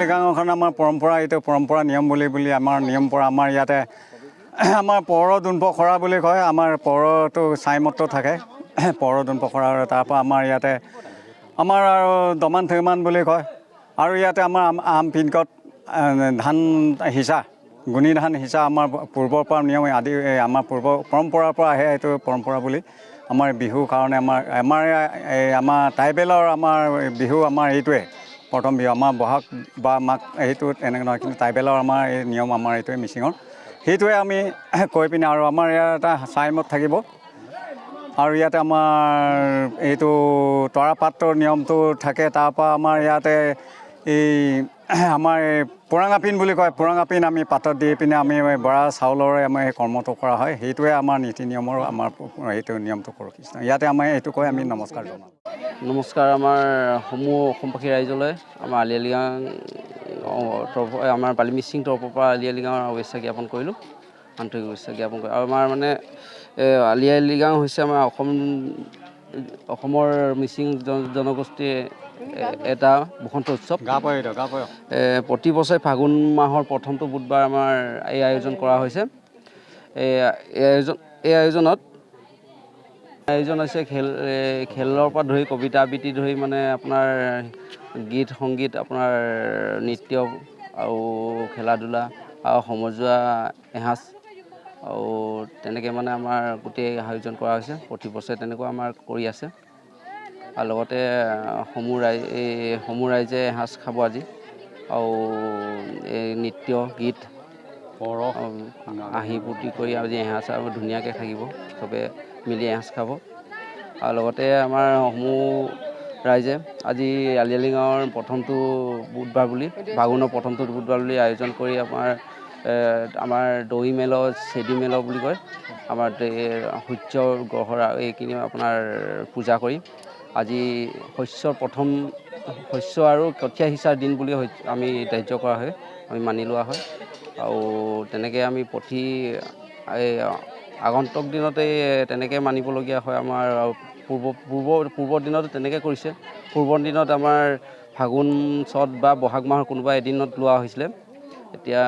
লিগাংখন আমাৰ পৰম্পৰা এইটো পৰম্পৰা নিয়ম বুলি আমাৰ নিয়ম পৰা আমাৰ ইয়াতে আমাৰ পৰ দোন পখৰা বুলি কয় আমাৰ পৰটো চাইমতটো থাকে পৰ দোন পখৰা আৰু তাৰপৰা আমাৰ ইয়াতে আমাৰ আৰু দমান থৈমান বুলি কয় আৰু ইয়াতে আমাৰ আম পিনকত ধান সিঁচা গুণি ধান সিঁচা আমাৰ পূৰ্বৰ পৰা নিয়ম আদি আমাৰ পূৰ্ব পৰম্পৰাৰ পৰা আহে এইটো পৰম্পৰা বুলি আমাৰ বিহুৰ কাৰণে আমাৰ ট্ৰাইবেলৰ আমাৰ বিহু আমাৰ এইটোৱে প্ৰথম বিহু আমাৰ বহাগ বা মাঘ সেইটো তেনেকৈ নহয় কিন্তু ট্ৰাইবেলৰ আমাৰ এই নিয়ম আমাৰ এইটোৱে মিচিঙৰ সেইটোৱে আমি কৈ পিনে আৰু আমাৰ ইয়াত এটা চাইমত থাকিব আৰু ইয়াতে আমাৰ এইটো তৰাপাতৰ নিয়মটো থাকে তাৰপৰা আমাৰ ইয়াতে এই আমাৰ পুৰাঙাপিন বুলি কয় পুৰাঙাপিন আমি পাতত দি পিনে আমি বৰা চাউলৰে আমাৰ এই কৰ্মটো কৰা হয় সেইটোৱে আমাৰ নীতি নিয়মৰ আমাৰ এইটো নিয়মটো কৰোঁ কৃষ্ণ ইয়াতে আমাৰ এইটো কৈ আমি নমস্কাৰ জনাওঁ নমস্কাৰ আমাৰ সমূহ অসমবাসী ৰাইজলৈ আমাৰ আলি আই লৃগাং আমাৰ বালি মিচিং তৰফৰ পৰা আলি আই লৃগাঙৰ শুভেচ্ছা জ্ঞাপন কৰিলোঁ আন্তৰিক শুভেচ্ছা জ্ঞাপন কৰিলোঁ আৰু আমাৰ মানে আলি আই লৃগাং হৈছে আমাৰ অসমৰ মিচিং জনগোষ্ঠীৰ এটা বসন্ত উৎসৱ প্ৰতি বছৰে ফাগুন মাহৰ প্ৰথমটো বুধবাৰ আমাৰ এই আয়োজন কৰা হৈছে এই আয়োজন হৈছে খেলৰ পৰা ধৰি কবিতা আবৃত্তি ধৰি মানে আপোনাৰ গীত সংগীত আপোনাৰ নৃত্য আৰু খেলা ধূলা আৰু সমজুৱা এসাঁজ আৰু তেনেকৈ মানে আমাৰ গোটেই আয়োজন কৰা হৈছে প্ৰতি বছৰে তেনেকুৱা আমাৰ কৰি আছে আৰু লগতে সমূহ ৰাইজে এসাঁজ খাব আজি আৰু এই নৃত্য গীত আহি ফূৰ্তি কৰি আজি এসাঁজ আৰু ধুনীয়াকৈ থাকিব চবে মিলি এসাঁজ খাব আৰু লগতে আমাৰ সমূহ ৰাইজে আজি আলি আই লৃগাঙৰ প্ৰথমটো বুধবাৰ বুলি ফাগুনৰ প্ৰথমটো বুধবাৰ বুলি আয়োজন কৰি আমাৰ দৈ মেল চেদি মেল বুলি কয় আমাৰ সূৰ্য গ্ৰহৰ এইখিনি আপোনাৰ পূজা কৰি আজি শস্য আৰু কঠীয়া সিঁচাৰ দিন বুলি আমি ধাৰ্য কৰা হয় আমি মানি লোৱা হয় আৰু তেনেকৈ আমি আগন্তুক দিনতে তেনেকৈ মানিবলগীয়া হয় আমাৰ পূৰ্বৰ দিনত তেনেকৈ কৰিছে পূৰ্বৰ দিনত আমাৰ ফাগুন চ'ত বা বহাগ মাহৰ কোনোবা এদিনত লোৱা হৈছিলে এতিয়া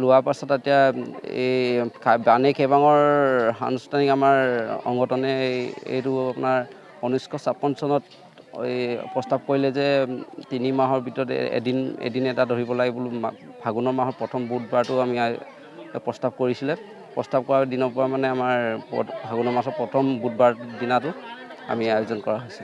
লোৱাৰ পাছত এতিয়া এই বানে কেইবাঙৰ আনুষ্ঠানিক আমাৰ সংগঠনে এইটো আপোনাৰ 1956 চনত এই প্ৰস্তাৱ কৰিলে যে 3 মাহৰ ভিতৰত এদিন এটা ধৰিব লাগে বোলো ফাগুনৰ মাহৰ প্ৰথম বুধবাৰটো আমি প্ৰস্তাৱ কৰিছিলে প্ৰস্তাৱ কৰাৰ দিনৰ পৰা মানে আমাৰ ফাগুনৰ মাহৰ প্ৰথম বুধবাৰ দিনাটো আমি আয়োজন কৰা হৈছে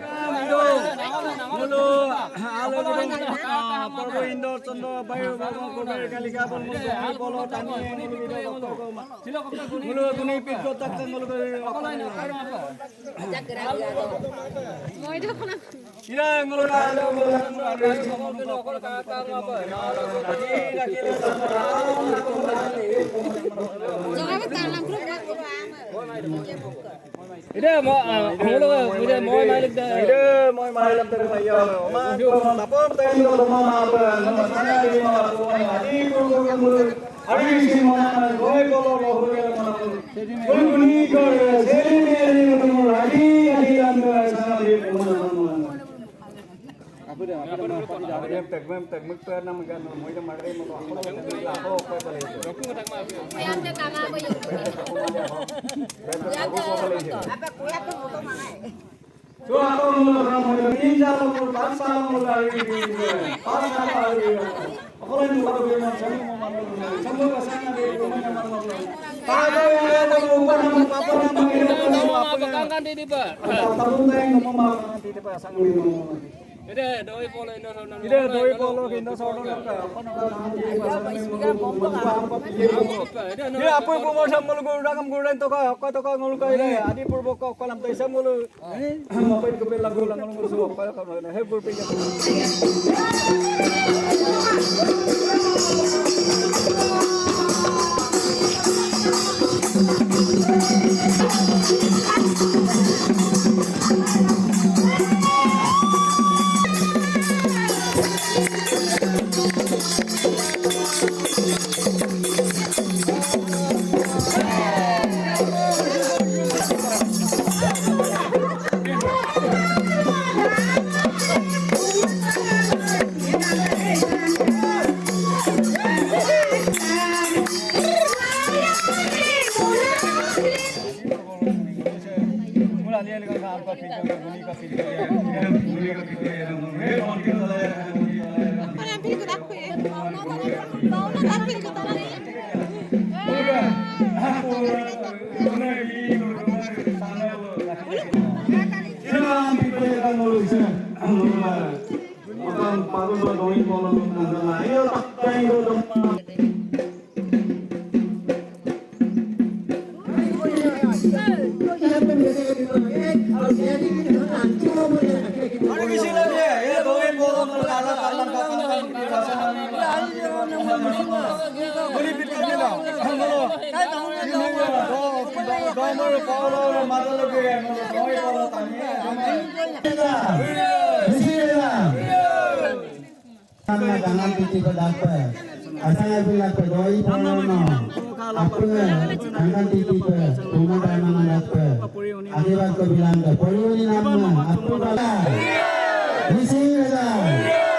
Jangan titip dapat. Asal bilang pedoi porono. Apa jangan titip rumah jangan dapat. Akibat kau bilang ke porioni nama. Apa bala? Misi bala.